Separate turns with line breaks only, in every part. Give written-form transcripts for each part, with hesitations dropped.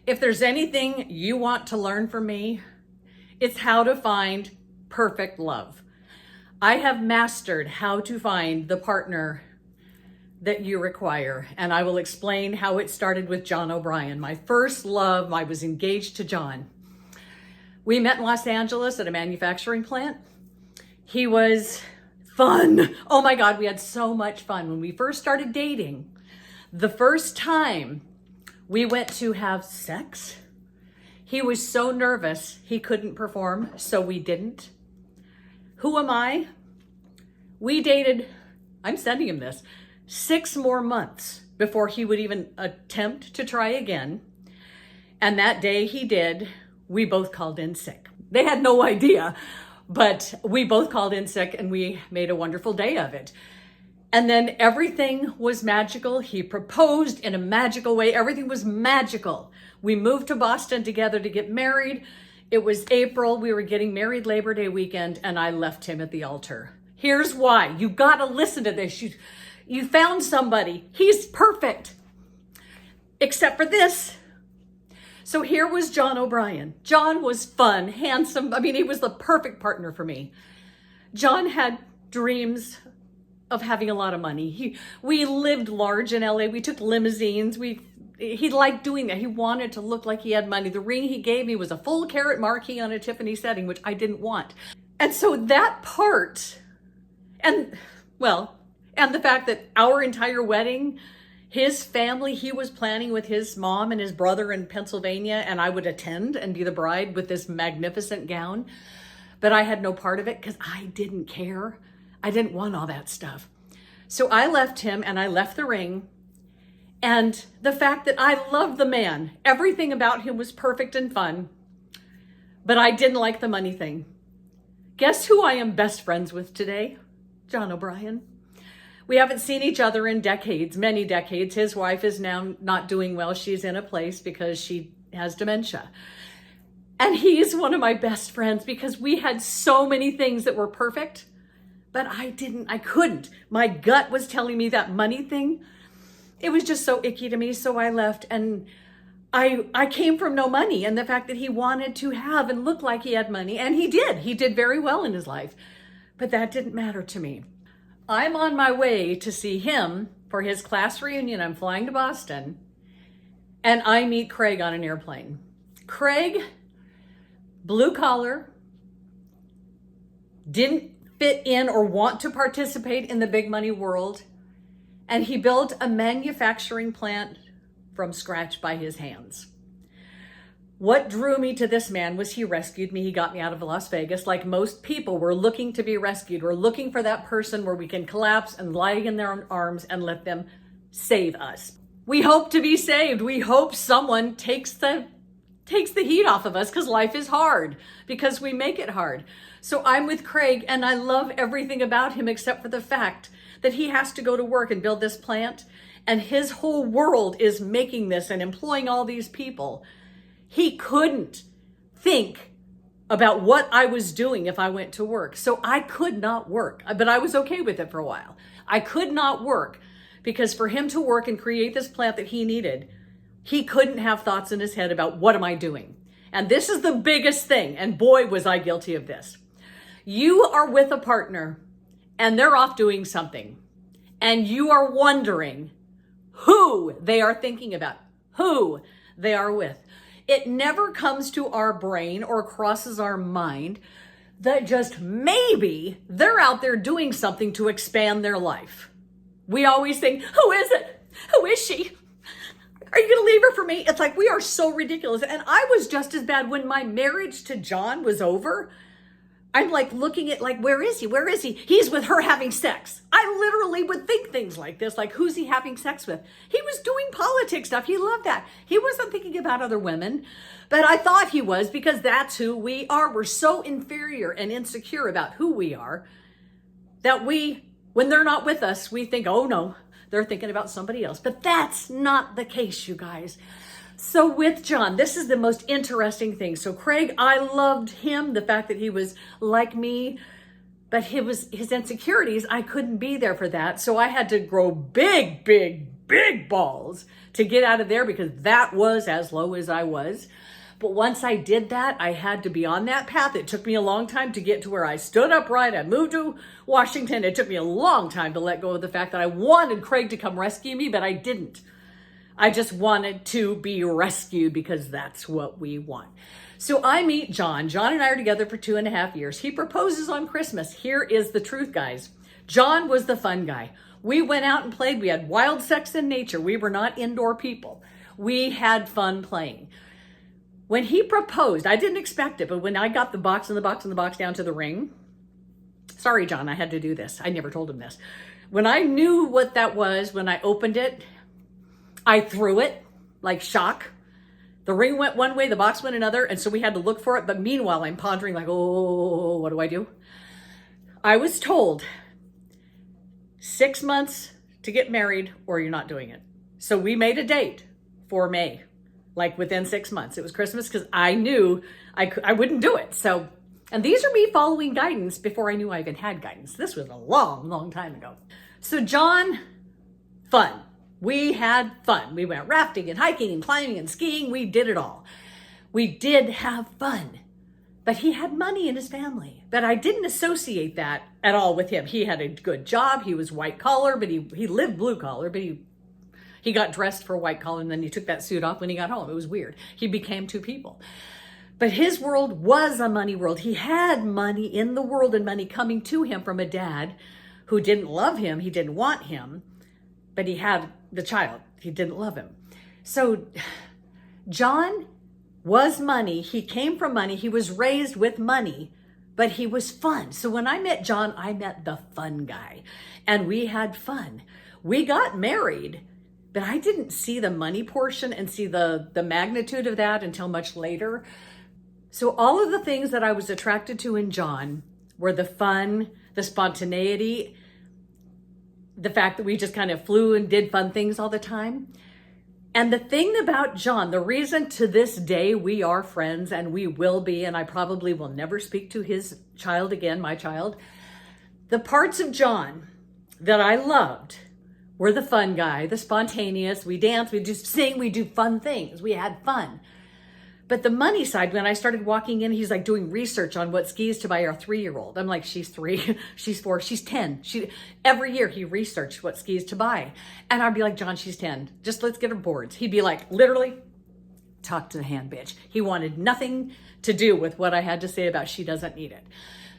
If there's anything you want to learn from me, it's how to find perfect love. I have mastered how to find the partner that you require, and I will explain how it started with John O'Brien. My first love, I was engaged to John. We met in Los Angeles at a manufacturing plant. He was fun. Oh my God, we had so much fun. When we first started dating, the first time we went to have sex, he was so nervous he couldn't perform, so we didn't. Who am I? We dated, I'm sending him this, 6 more months before he would even attempt to try again. And that day he did, we both called in sick. They had no idea, but we both called in sick and we made a wonderful day of it. And then everything was magical. He proposed in a magical way. Everything was magical. We moved to Boston together to get married. It was April. We were getting married Labor Day weekend, and I left him at the altar. Here's why. You got to listen to this. You found somebody. He's perfect. Except for this. So here was John O'Brien. John was fun, handsome. I mean, he was the perfect partner for me. John had dreams of having a lot of money. We lived large in LA. We took limousines. He liked doing that. He wanted to look like he had money. The ring he gave me was a full carat marquee on a Tiffany setting, which I didn't want. And so that part, and the fact that our entire wedding, his family, he was planning with his mom and his brother in Pennsylvania, and I would attend and be the bride with this magnificent gown. But I had no part of it because I didn't care. I didn't want all that stuff. So I left him and I left the ring. And the fact that I loved the man, everything about him was perfect and fun, but I didn't like the money thing. Guess who I am best friends with today? John O'Brien. We haven't seen each other in decades, many decades. His wife is now not doing well. She's in a place because she has dementia. And he's one of my best friends because we had so many things that were perfect, but I couldn't. My gut was telling me that money thing, it was just so icky to me. So I left, and I came from no money. And the fact that he wanted to have and look like he had money, and he did very well in his life, but that didn't matter to me. I'm on my way to see him for his class reunion. I'm flying to Boston, and I meet Craig on an airplane. Craig, blue collar, didn't fit in or want to participate in the big money world. And he built a manufacturing plant from scratch by his hands. What drew me to this man was he rescued me. He got me out of Las Vegas. Like most people, we're looking to be rescued. We're looking for that person where we can collapse and lie in their arms and let them save us. We hope to be saved. We hope someone takes the heat off of us because life is hard, because we make it hard. So I'm with Craig, and I love everything about him except for the fact that he has to go to work and build this plant, and his whole world is making this and employing all these people. He couldn't think about what I was doing if I went to work. So I could not work, but I was okay with it for a while. I could not work because for him to work and create this plant that he needed, he couldn't have thoughts in his head about what am I doing? And this is the biggest thing. And boy, was I guilty of this. You are with a partner and they're off doing something, and you are wondering who they are thinking about, who they are with. It never comes to our brain or crosses our mind that just maybe they're out there doing something to expand their life. We always think, who is it? Who is she? Are you going to leave her for me? It's like, we are so ridiculous. And I was just as bad when my marriage to John was over. I'm like looking at like, where is he? Where is he? He's with her having sex. I literally would think things like this, like, who's he having sex with? He was doing politics stuff. He loved that. He wasn't thinking about other women, but I thought he was because that's who we are. We're so inferior and insecure about who we are that when they're not with us, we think, oh no, they're thinking about somebody else. But that's not the case, you guys. So with John, this is the most interesting thing. So Craig, I loved him, the fact that he was like me, but his insecurities, I couldn't be there for that. So I had to grow big big balls to get out of there because that was as low as I was. But once I did that, I had to be on that path. It took me a long time to get to where I stood upright. I moved to Washington. It took me a long time to let go of the fact that I wanted Craig to come rescue me, but I didn't. I just wanted to be rescued because that's what we want. So I meet John. John and I are together for 2.5 years. He proposes on Christmas. Here is the truth, guys. John was the fun guy. We went out and played. We had wild sex in nature. We were not indoor people. We had fun playing. When he proposed, I didn't expect it, but when I got the box and the box and the box down to the ring, sorry, John, I had to do this. I never told him this. When I knew what that was, when I opened it, I threw it like shock. The ring went one way, the box went another, and so we had to look for it. But meanwhile, I'm pondering like, oh, what do I do? I was told 6 months to get married or you're not doing it. So we made a date for May, like within 6 months. It was Christmas because I knew I wouldn't do it. So, and these are me following guidance before I knew I even had guidance. This was a long, long time ago. So John, fun. We had fun. We went rafting and hiking and climbing and skiing. We did it all. We did have fun. But he had money in his family. But I didn't associate that at all with him. He had a good job. He was white collar, but he lived blue collar, but he got dressed for white collar and then he took that suit off when he got home. It was weird. He became two people. But his world was a money world. He had money in the world and money coming to him from a dad who didn't love him. He didn't want him, but he had the child. He didn't love him. So John was money. He came from money. He was raised with money, but he was fun. So when I met John, I met the fun guy and we had fun. We got married, but I didn't see the money portion and see the magnitude of that until much later. So all of the things that I was attracted to in John were the fun, the spontaneity, the fact that we just kind of flew and did fun things all the time. And the thing about John, the reason to this day we are friends and we will be, and I probably will never speak to his child again, my child, the parts of John that I loved were the fun guy, the spontaneous, we dance, we just sing, we do fun things, we had fun. But the money side, when I started walking in, he's like doing research on what skis to buy our 3-year-old. I'm like, she's 3, she's 4, she's 10. Every year he researched what skis to buy. And I'd be like, John, she's 10. Just let's get her boards. He'd be like, literally, talk to the hand, bitch. He wanted nothing to do with what I had to say about she doesn't need it.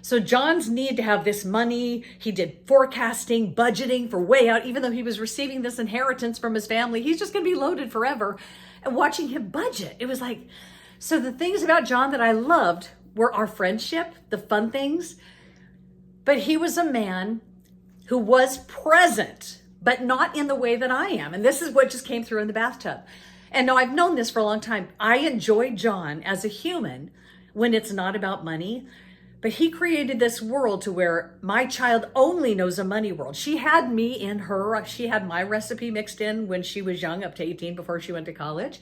So John's need to have this money, he did forecasting, budgeting for way out, even though he was receiving this inheritance from his family, he's just gonna be loaded forever. And watching him budget, it was like, so the things about John that I loved were our friendship, the fun things, but he was a man who was present, but not in the way that I am. And this is what just came through in the bathtub. And now I've known this for a long time. I enjoy John as a human when it's not about money, but he created this world to where my child only knows a money world. She had me in her, she had my recipe mixed in when she was young, up to 18 before she went to college.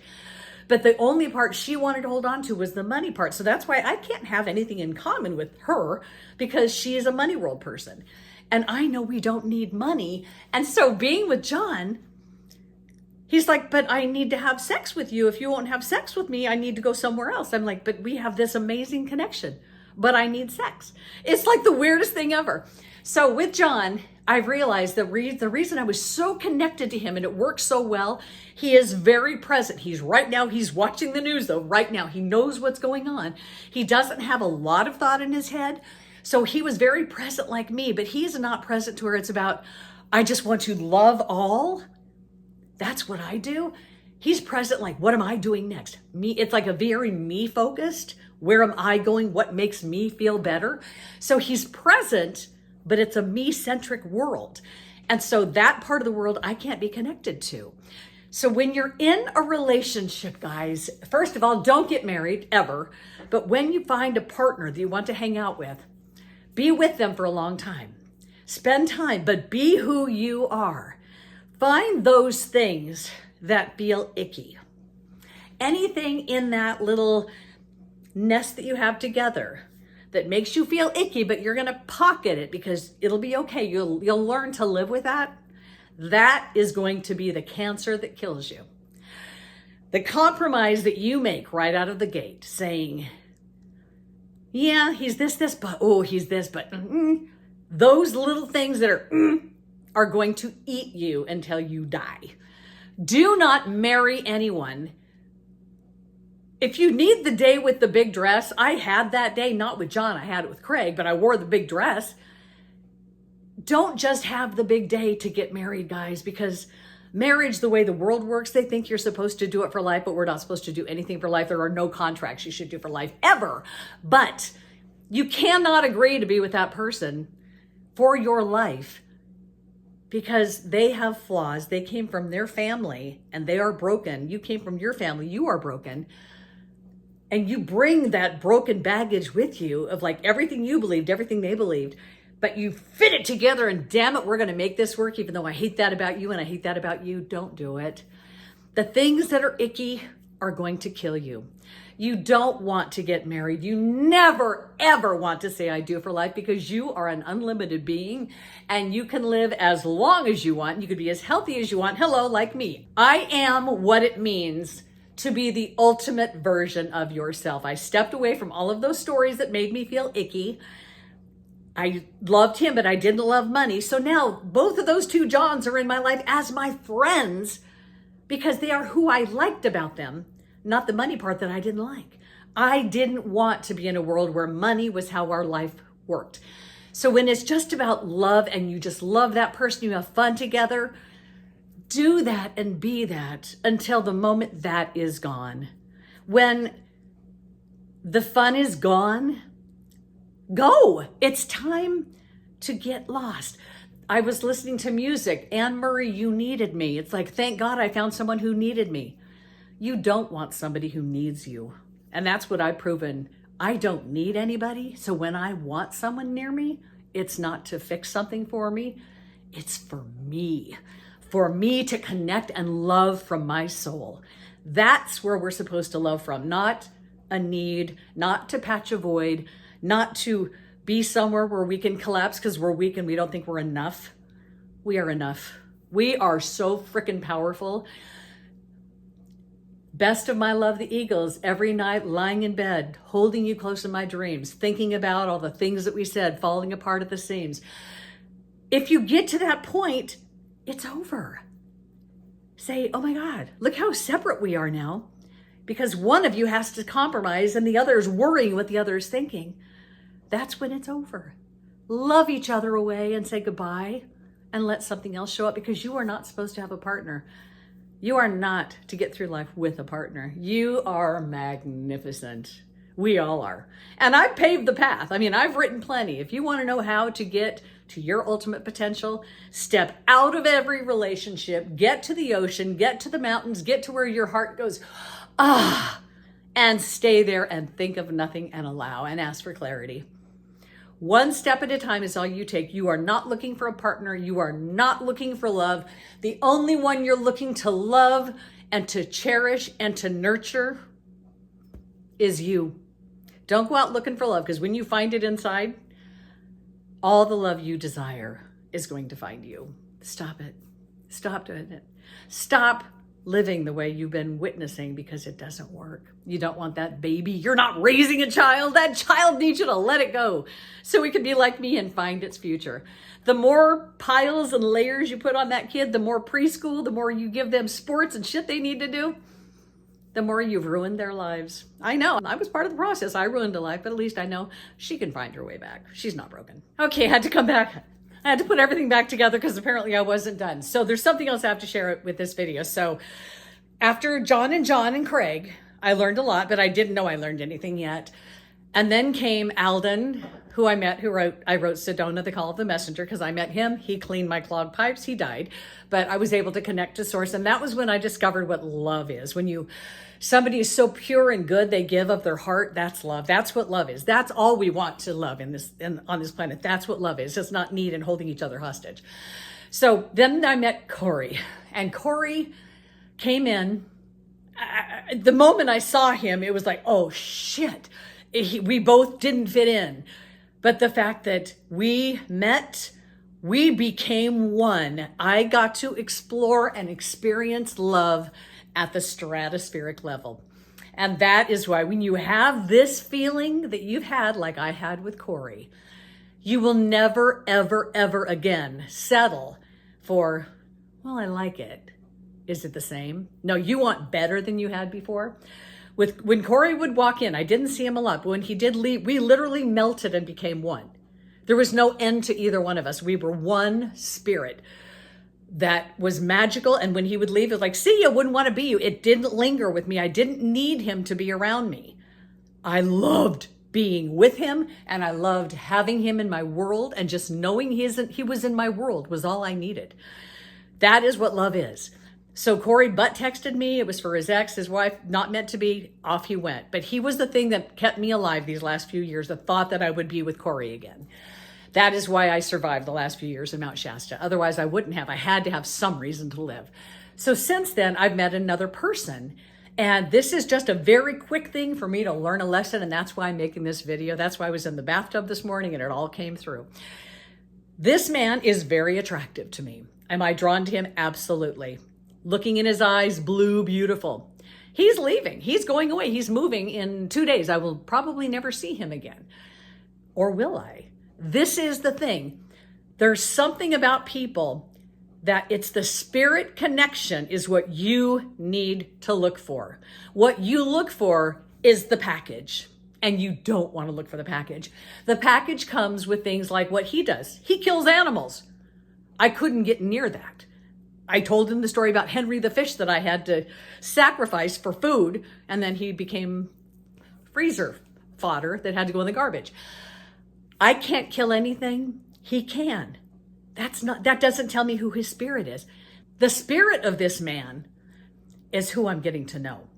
But the only part she wanted to hold on to was the money part. So that's why I can't have anything in common with her because she is a money world person. And I know we don't need money. And so being with John, he's like, but I need to have sex with you. If you won't have sex with me, I need to go somewhere else. I'm like, but we have this amazing connection, but I need sex. It's like the weirdest thing ever. So with John, I've realized the reason I was so connected to him and it worked so well, he is very present. He's right now, he's watching the news though, right now. He knows what's going on. He doesn't have a lot of thought in his head. So he was very present like me, but he's not present to where it's about, I just want to love all. That's what I do. He's present like, what am I doing next? Me, it's like a very me focused. Where am I going? What makes me feel better? So he's present, but it's a me-centric world. And so that part of the world I can't be connected to. So when you're in a relationship, guys, first of all, don't get married ever. But when you find a partner that you want to hang out with, be with them for a long time. Spend time, but be who you are. Find those things that feel icky. Anything in that little nest that you have together that makes you feel icky, but you're going to pocket it because it'll be okay. You'll learn to live with that. That is going to be the cancer that kills you. The compromise that you make right out of the gate, saying, yeah, he's this, but, oh, he's this, but, those little things that are going to eat you until you die. Do not marry anyone. If you need the day with the big dress, I had that day, not with John, I had it with Craig, but I wore the big dress. Don't just have the big day to get married, guys, because marriage, the way the world works, they think you're supposed to do it for life, but we're not supposed to do anything for life. There are no contracts you should do for life ever. But you cannot agree to be with that person for your life because they have flaws. They came from their family and they are broken. You came from your family, you are broken. And you bring that broken baggage with you of like everything you believed, everything they believed, but you fit it together and damn it, we're going to make this work. Even though I hate that about you and I hate that about you, don't do it. The things that are icky are going to kill you. You don't want to get married. You never, ever want to say I do for life because you are an unlimited being and you can live as long as you want. You could be as healthy as you want. Hello, like me. I am what it means to be the ultimate version of yourself. I stepped away from all of those stories that made me feel icky. I loved him, but I didn't love money. So now both of those two Johns are in my life as my friends because they are who I liked about them, not the money part that I didn't like. I didn't want to be in a world where money was how our life worked. So when it's just about love and you just love that person, you have fun together, do that and be that until the moment that is gone. When the fun is gone, go. It's time to get lost. I was listening to music. Anne Murray, You Needed Me. It's like, thank God I found someone who needed me. You don't want somebody who needs you. And that's what I've proven. I don't need anybody. So when I want someone near me, it's not to fix something for me. It's for me to connect and love from my soul. That's where we're supposed to love from, not a need, not to patch a void, not to be somewhere where we can collapse because we're weak and we don't think we're enough. We are enough. We are so freaking powerful. Best of my love, the Eagles, every night lying in bed, holding you close in my dreams, thinking about all the things that we said, falling apart at the seams. If you get to that point, it's over. Say, oh my God, look how separate we are now because one of you has to compromise and the other is worrying what the other is thinking. That's when it's over. Love each other away and say goodbye and let something else show up because you are not supposed to have a partner. You are not to get through life with a partner. You are magnificent. We all are. And I've paved the path. I mean, I've written plenty. If you want to know how to get to your ultimate potential, step out of every relationship, get to the ocean, get to the mountains, get to where your heart goes, and stay there and think of nothing and allow and ask for clarity. One step at a time is all you take. You are not looking for a partner. You are not looking for love. The only one you're looking to love and to cherish and to nurture is you. Don't go out looking for love because when you find it inside, all the love you desire is going to find you. Stop it. Stop doing it. Stop living the way you've been witnessing because it doesn't work. You don't want that baby. You're not raising a child. That child needs you to let it go so it can be like me and find its future. The more piles and layers you put on that kid, the more preschool, the more you give them sports and shit they need to do, the more you've ruined their lives. I know. I was part of the process. I ruined a life, but at least I know she can find her way back. She's not broken. Okay, I had to come back. I had to put everything back together because apparently I wasn't done. So there's something else I have to share with this video. So after John and Craig, I learned a lot, but I didn't know I learned anything yet. And then came Alden, who I met, I wrote Sedona, the Call of the Messenger, because I met him. He cleaned my clogged pipes. He died, but I was able to connect to source. And that was when I discovered what love is. When somebody is so pure and good, they give of their heart. That's love. That's what love is. That's all we want to love on this planet. That's what love is. It's not need and holding each other hostage. So then I met Corey, and Corey came in. The moment I saw him, it was like, oh shit. We both didn't fit in. But the fact that we met, We became one. I got to explore and experience love at the stratospheric level. And that is why when you have this feeling that you've had, like I had with Corey, you will never, ever, ever again settle for, well, I like it. Is it the same? No, you want better than you had before. When Corey would walk in, I didn't see him a lot, but when he did leave, we literally melted and became one. There was no end to either one of us. We were one spirit that was magical. And when he would leave, it was like, see, you wouldn't want to be you. It didn't linger with me. I didn't need him to be around me. I loved being with him, and I loved having him in my world, and just knowing he was in my world was all I needed. That is what love is. So Corey butt texted me. It was for his ex, his wife, not meant to be. Off he went. But he was the thing that kept me alive these last few years, the thought that I would be with Corey again. That is why I survived the last few years in Mount Shasta. Otherwise, I wouldn't have. I had to have some reason to live. So since then, I've met another person. And this is just a very quick thing for me to learn a lesson. And that's why I'm making this video. That's why I was in the bathtub this morning and it all came through. This man is very attractive to me. Am I drawn to him? Absolutely. Looking in his eyes, blue, beautiful. He's leaving. He's going away. He's moving in 2 days. I will probably never see him again. Or will I? This is the thing. There's something about people that it's the spirit connection is what you need to look for. What you look for is the package, and you don't want to look for the package. The package comes with things like what he does. He kills animals. I couldn't get near that. I told him the story about Henry the fish that I had to sacrifice for food, and then he became freezer fodder that had to go in the garbage. I can't kill anything. He can. That doesn't tell me who his spirit is. The spirit of this man is who I'm getting to know.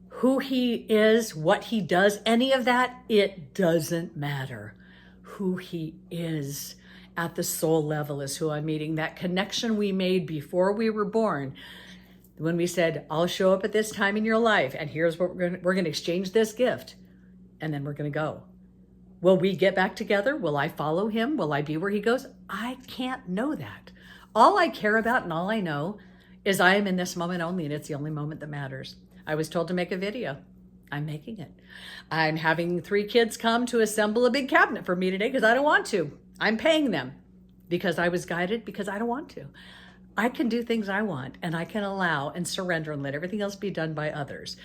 Who he is, what he does, any of that, it doesn't matter. Who he is at the soul level is who I'm meeting. That connection we made before we were born, when we said, I'll show up at this time in your life, and here's what we're going to exchange this gift, and then we're going to go. Will we get back together? Will I follow him? Will I be where he goes? I can't know that. All I care about and all I know is I am in this moment only, and it's the only moment that matters. I was told to make a video. I'm making it. I'm having 3 kids come to assemble a big cabinet for me today because I don't want to. I'm paying them because I was guided, because I don't want to. I can do things I want, and I can allow and surrender and let everything else be done by others.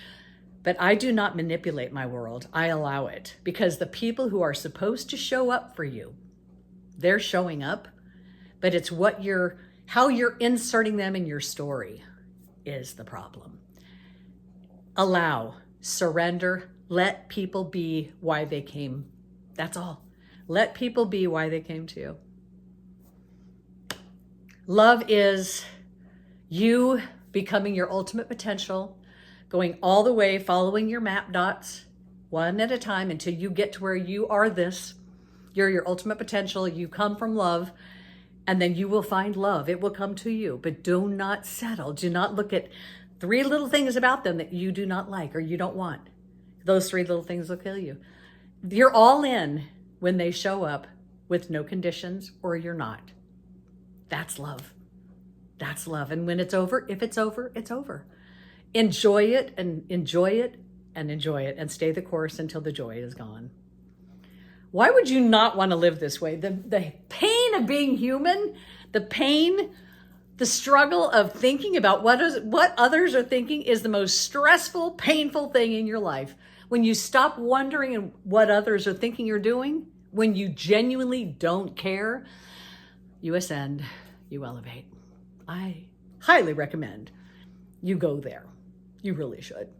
But I do not manipulate my world. I allow it, because the people who are supposed to show up for you, they're showing up, but it's how you're inserting them in your story is the problem. Allow, surrender, let people be why they came. That's all. Let people be why they came to you. Love is you becoming your ultimate potential, going all the way, following your map dots, one at a time, until you get to where you are this. You're your ultimate potential. You come from love, and then you will find love. It will come to you, but do not settle. Do not look at 3 little things about them that you do not like or you don't want. Those 3 little things will kill you. You're all in when they show up with no conditions, or you're not. That's love. That's love. And when it's over, if it's over, it's over. Enjoy it and enjoy it and enjoy it, and stay the course until the joy is gone. Why would you not want to live this way? The pain of being human, the pain, the struggle of thinking about what others are thinking is the most stressful, painful thing in your life. When you stop wondering what others are thinking you're doing, when you genuinely don't care, you ascend, you elevate. I highly recommend you go there. You really should.